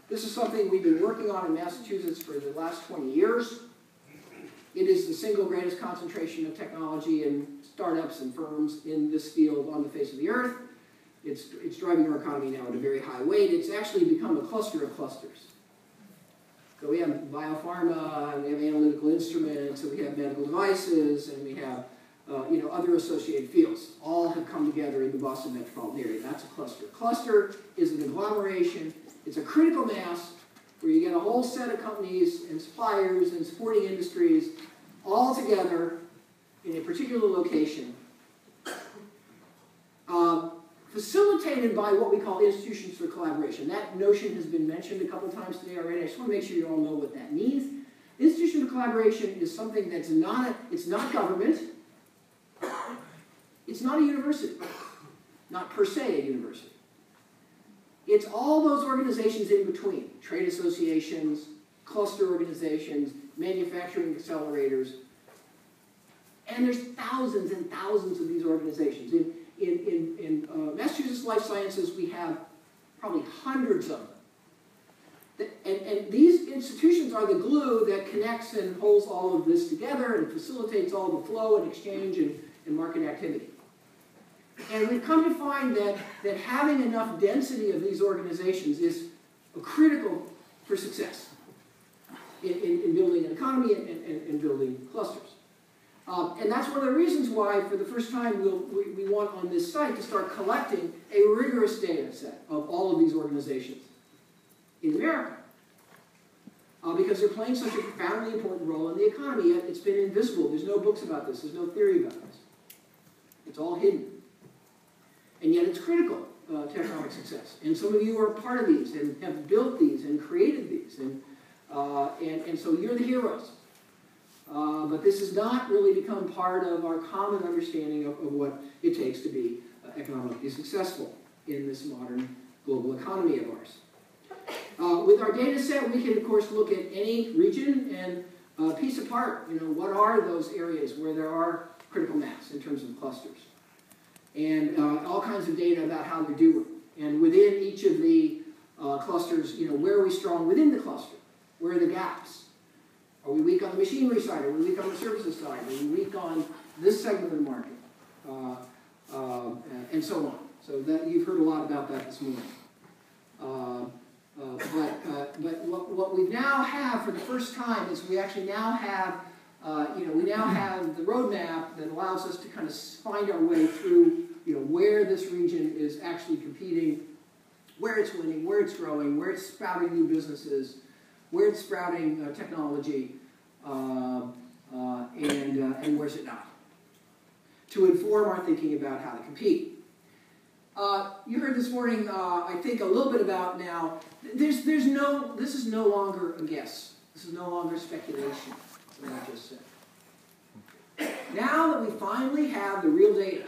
This is something we've been working on in Massachusetts for the last 20 years. It is the single greatest concentration of technology and startups and firms in this field on the face of the earth. It's driving our economy now at a very high rate. It's actually become a cluster of clusters. So we have biopharma, and we have analytical instruments, and we have medical devices, and we have other associated fields. All have come together in the Boston metropolitan area. That's a cluster. Cluster is an agglomeration. It's a critical mass where you get a whole set of companies and suppliers and supporting industries all together in a particular location, facilitated by what we call institutions for collaboration. That notion has been mentioned a couple times today already. I just want to make sure you all know what that means. Institution for collaboration is something that's it's not government. It's not a university. Not per se a university. It's all those organizations in between. Trade associations, cluster organizations, manufacturing accelerators. And there's thousands and thousands of these organizations. In Massachusetts Life Sciences, we have probably hundreds of them. And these institutions are the glue that connects and holds all of this together and facilitates all the flow and exchange and market activity. And we've come to find that having enough density of these organizations is critical for success in building an economy and building clusters. And that's one of the reasons why, for the first time, we want on this site to start collecting a rigorous data set of all of these organizations in America. Because they're playing such a profoundly important role in the economy, yet it's been invisible. There's no books about this. There's no theory about this. It's all hidden. And yet it's critical to economic success. And some of you are part of these and have built these and created these. And so you're the heroes. But this has not really become part of our common understanding of what it takes to be economically successful in this modern global economy of ours. With our data set, we can, of course, look at any region and piece apart, what are those areas where there are critical mass in terms of clusters. And all kinds of data about how they're doing. And within each of the clusters, where are we strong within the cluster? Where are the gaps? Are we weak on the machinery side? Are we weak on the services side? Are we weak on this segment of the market? And so on. So that you've heard a lot about that this morning. But what we now have for the first time is we actually now have we now have the roadmap that allows us to kind of find our way through where this region is actually competing, where it's winning, where it's growing, where it's sprouting new businesses, where it's sprouting technology, and where's it not, to inform our thinking about how to compete. You heard this morning, I think, a little bit about now, this is no longer a guess. This is no longer speculation, what I just said. Now that we finally have the real data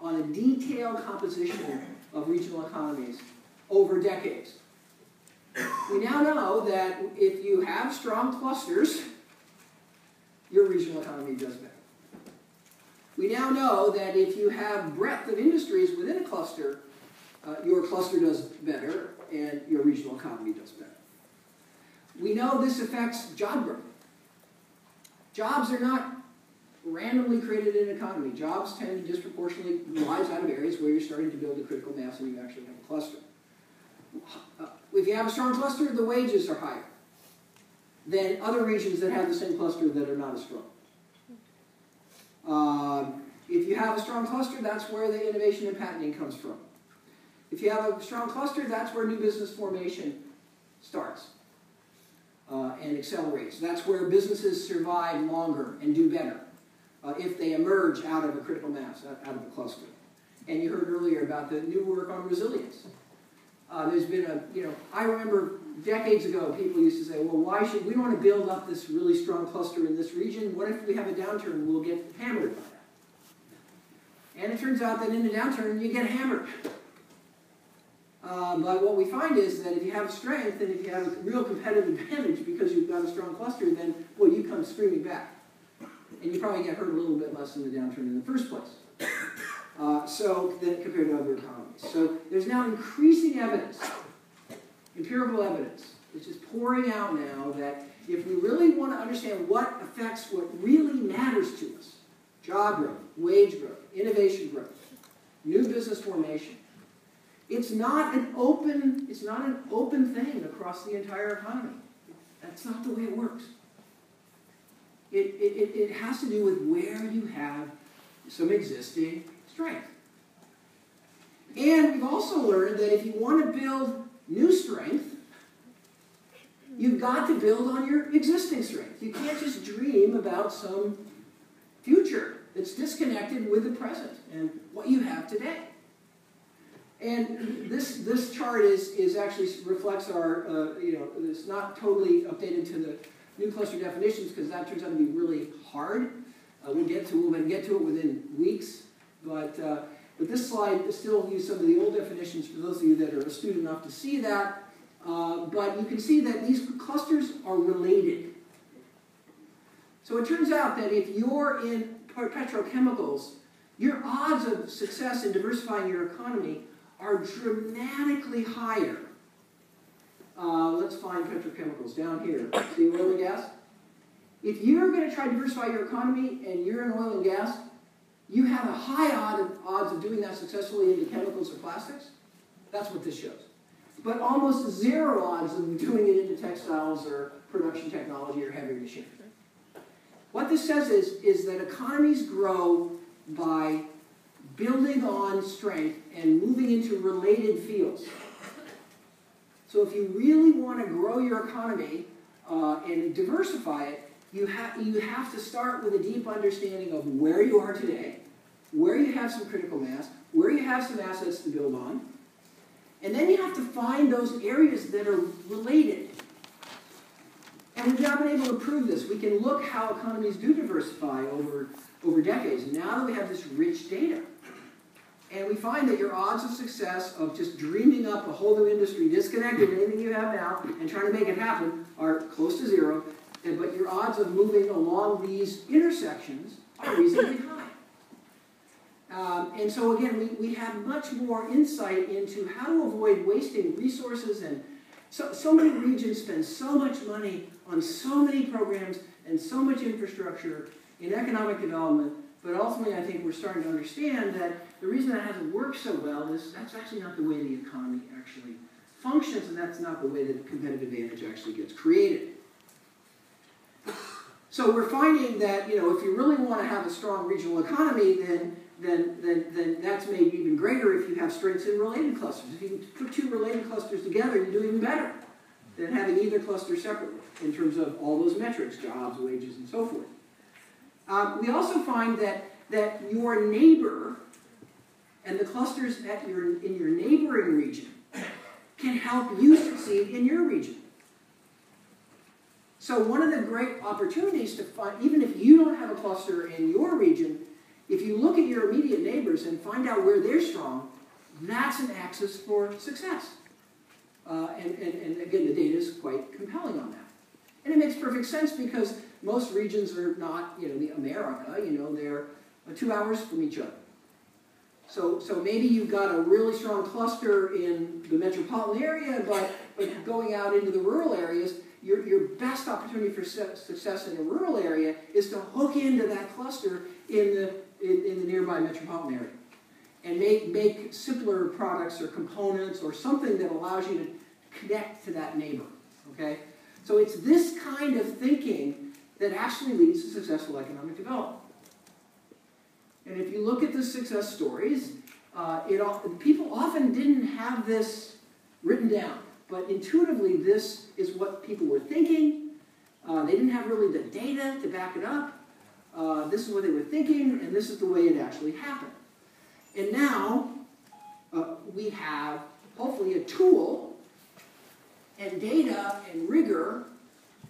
on a detailed composition of regional economies over decades, we now know that if you have strong clusters, your regional economy does better. We now know that if you have breadth of industries within a cluster, your cluster does better and your regional economy does better. We know this affects job growth. Jobs are not randomly created in an economy. Jobs tend to disproportionately rise out of areas where you're starting to build a critical mass and you actually have a cluster. If you have a strong cluster, the wages are higher than other regions that have the same cluster that are not as strong. If you have a strong cluster, that's where the innovation and patenting comes from. If you have a strong cluster, that's where new business formation starts and accelerates. That's where businesses survive longer and do better if they emerge out of a critical mass, out of a cluster. And you heard earlier about the new work on resilience. There's been I remember decades ago people used to say, well, why should we want to build up this really strong cluster in this region? What if we have a downturn? We'll get hammered by that. And it turns out that in a downturn, you get hammered. But what we find is that if you have strength and if you have a real competitive advantage because you've got a strong cluster, then, well, you come screaming back. And you probably get hurt a little bit less in the downturn in the first place. Compared to other economies. So there's now increasing evidence, empirical evidence, which is pouring out now that if we really want to understand what affects what really matters to us, job growth, wage growth, innovation growth, new business formation, it's not an open thing across the entire economy. That's not the way it works. It has to do with where you have some existing strength. And we've also learned that if you want to build new strength, you've got to build on your existing strength. You can't just dream about some future that's disconnected with the present and what you have today. And this chart is actually reflects our, it's not totally updated to the new cluster definitions because that turns out to be really hard. We'll get to it within weeks, but this slide still uses some of the old definitions for those of you that are astute enough to see that. But you can see that these clusters are related. So it turns out that if you're in petrochemicals, your odds of success in diversifying your economy are dramatically higher. Let's find petrochemicals down here. See oil and gas? If you're going to try to diversify your economy and you're in oil and gas, you have a high odds of doing that successfully into chemicals or plastics. That's what this shows. But almost zero odds of doing it into textiles or production technology or heavy machinery. What this says is that economies grow by building on strength and moving into related fields. So if you really want to grow your economy and diversify it, you have to start with a deep understanding of where you are today, where you have some critical mass, where you have some assets to build on, and then you have to find those areas that are related. And we've now been able to prove this. We can look how economies do diversify over decades. And now that we have this rich data, and we find that your odds of success of just dreaming up a whole new industry disconnected from anything you have now and trying to make it happen are close to zero. But your odds of moving along these intersections are reasonably high. And so again, we have much more insight into how to avoid wasting resources. And so many regions spend so much money on so many programs and so much infrastructure in economic development. But ultimately, I think we're starting to understand that the reason that hasn't worked so well is that's actually not the way the economy actually functions, and that's not the way that competitive advantage actually gets created. So we're finding that, if you really want to have a strong regional economy, then that's made even greater if you have strengths in related clusters. If you can put two related clusters together, you do even better than having either cluster separately in terms of all those metrics, jobs, wages, and so forth. We also find that your neighbor and the clusters in your neighboring region can help you succeed in your region. So one of the great opportunities to find, even if you don't have a cluster in your region, if you look at your immediate neighbors and find out where they're strong, that's an axis for success. And again, the data is quite compelling on that. And it makes perfect sense because most regions are not, the America, they're 2 hours from each other. So maybe you've got a really strong cluster in the metropolitan area, but going out into the rural areas, your best opportunity for success in a rural area is to hook into that cluster in the nearby metropolitan area and make simpler products or components or something that allows you to connect to that neighbor, okay? So it's this kind of thinking that actually leads to successful economic development. And if you look at the success stories, people often didn't have this written down, but intuitively this is what people were thinking. They didn't have really the data to back it up. This is what they were thinking, and this is the way it actually happened. And now we have, hopefully, a tool and data and rigor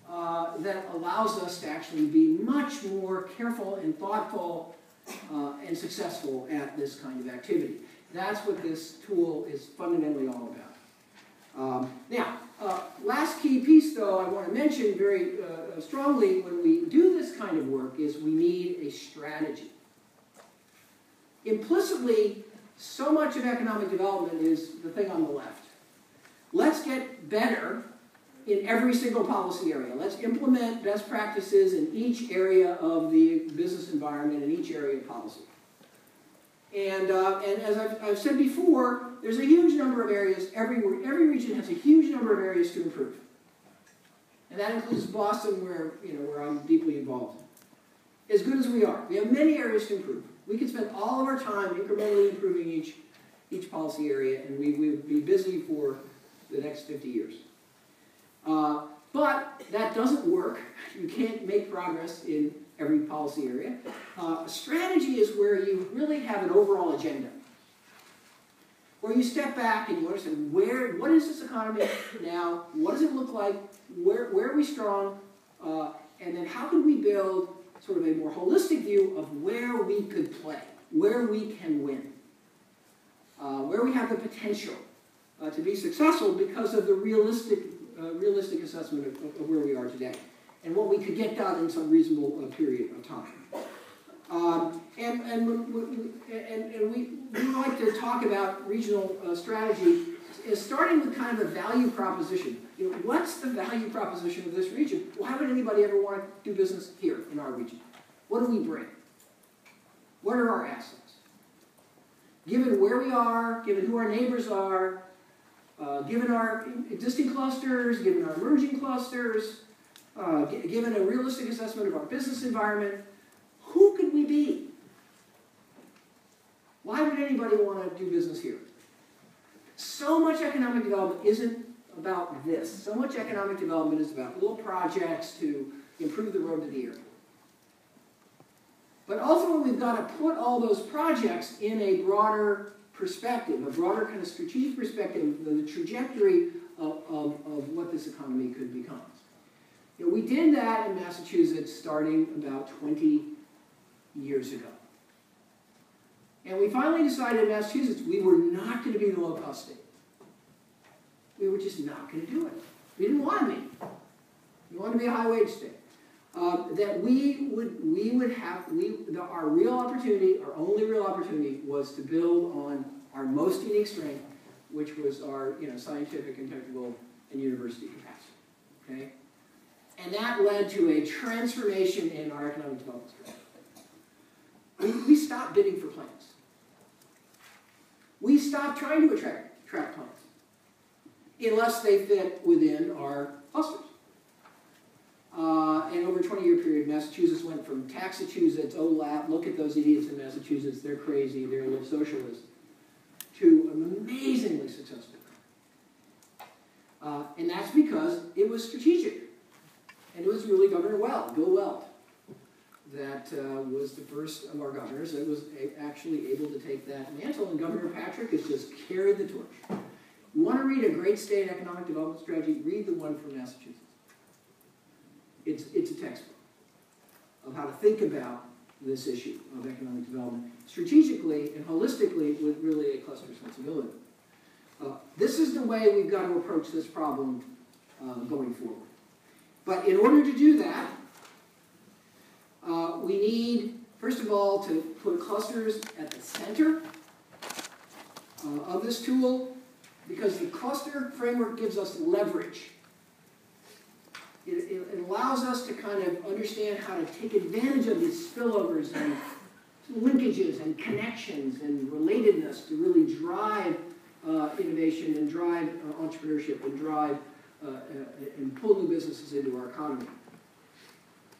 that allows us to actually be much more careful and thoughtful and successful at this kind of activity. That's what this tool is fundamentally all about. Last key piece, though, I want to mention very strongly when we do this kind of work is we need a strategy. Implicitly, so much of economic development is the thing on the left. Let's get better in every single policy area. Let's implement best practices in each area of the business environment, in each area of policy. And as I've said before, there's a huge number of areas everywhere. Every region has a huge number of areas to improve. And that includes Boston, where I'm deeply involved. As good as we are, we have many areas to improve. We could spend all of our time incrementally improving each policy area, and we would be busy for the next 50 years. But that doesn't work. You can't make progress in every policy area. A strategy is where you really have an overall agenda, where you step back and you understand what is this economy now, what does it look like, where are we strong, and then how can we build sort of a more holistic view of where we could play, where we can win, where we have the potential to be successful because of the realistic assessment of where we are today and what we could get done in some reasonable period of time. And we like to talk about regional strategy as starting with kind of a value proposition. What's the value proposition of this region? Why would anybody ever want to do business here in our region? What do we bring? What are our assets? Given where we are, given who our neighbors are, given our existing clusters, given our emerging clusters, given a realistic assessment of our business environment, who could we be? Why would anybody want to do business here? So much economic development isn't about this. So much economic development is about little projects to improve the road to the airport. But ultimately, we've got to put all those projects in a broader perspective, a broader kind of strategic perspective of the trajectory of what this economy could become. We did that in Massachusetts starting about 20 years ago. And we finally decided in Massachusetts we were not going to be the low-cost state. We were just not going to do it. We didn't want to be. We wanted to be a high-wage state. That our real opportunity, our only real opportunity, was to build on our most unique strength, which was our scientific and technical and university capacity. Okay? And that led to a transformation in our economic development strategy. We stopped bidding for plans. We stopped trying to attract plans unless they fit within our clusters. And over a 20-year period, Massachusetts went from Taxachusetts, oh, look at those idiots in Massachusetts, they're crazy, they're a little socialist, to an amazingly successful country. And that's because it was strategic. And it was really Governor Bill Weld, that was the first of our governors that was actually able to take that mantle. And Governor Patrick has just carried the torch. You want to read a great state economic development strategy, read the one from Massachusetts. It's a textbook of how to think about this issue of economic development strategically and holistically with really a cluster sensibility. This is the way we've got to approach this problem going forward. But in order to do that, we need, first of all, to put clusters at the center of this tool, because the cluster framework gives us leverage. It allows us to kind of understand how to take advantage of these spillovers and linkages and connections and relatedness to really drive innovation and drive entrepreneurship and drive and pull new businesses into our economy.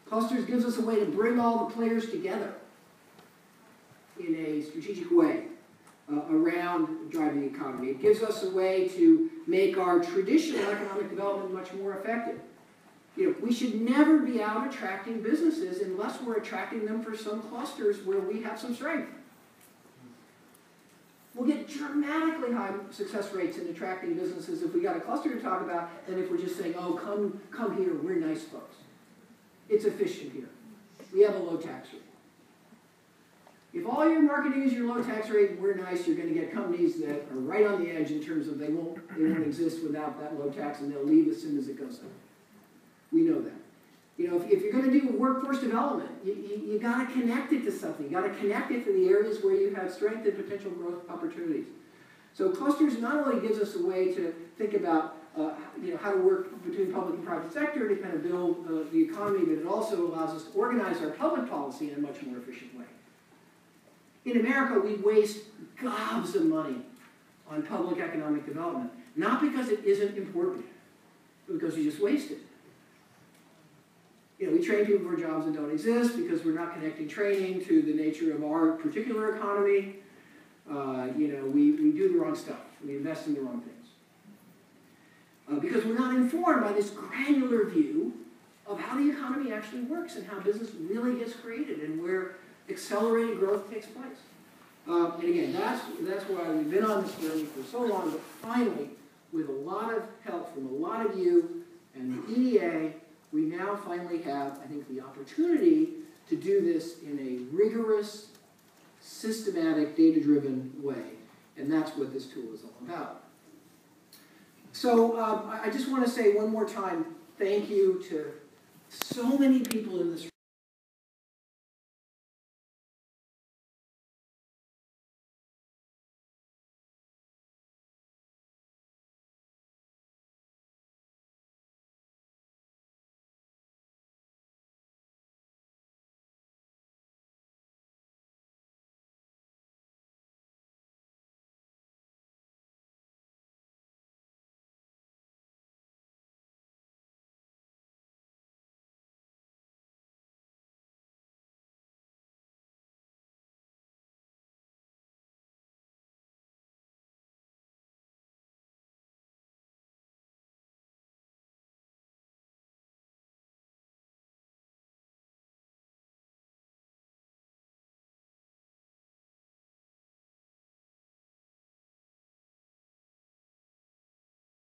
Clusters gives us a way to bring all the players together in a strategic way around driving the economy. It gives us a way to make our traditional economic development much more effective. We should never be out attracting businesses unless we're attracting them for some clusters where we have some strength. We'll get dramatically high success rates in attracting businesses if we got a cluster to talk about than if we're just saying, oh, come here, we're nice folks. It's efficient here. We have a low tax rate. If all your marketing is your low tax rate and we're nice, you're going to get companies that are right on the edge in terms of they won't exist without that low tax, and they'll leave as soon as it goes up. We know that. If you're going to do workforce development, you got to connect it to something. You got to connect it to the areas where you have strength and potential growth opportunities. So clusters not only gives us a way to think about how to work between public and private sector to kind of build the economy, but it also allows us to organize our public policy in a much more efficient way. In America, we waste gobs of money on public economic development, not because it isn't important, but because you just waste it. we train people for jobs that don't exist because we're not connecting training to the nature of our particular economy. We do the wrong stuff. We invest in the wrong things. Because we're not informed by this granular view of how the economy actually works and how business really gets created and where accelerated growth takes place. And again, that's why we've been on this journey for so long, but finally, with a lot of help from a lot of you and the EDA, we now finally have, I think, the opportunity to do this in a rigorous, systematic, data-driven way. And that's what this tool is all about. So I just want to say one more time, thank you to so many people in this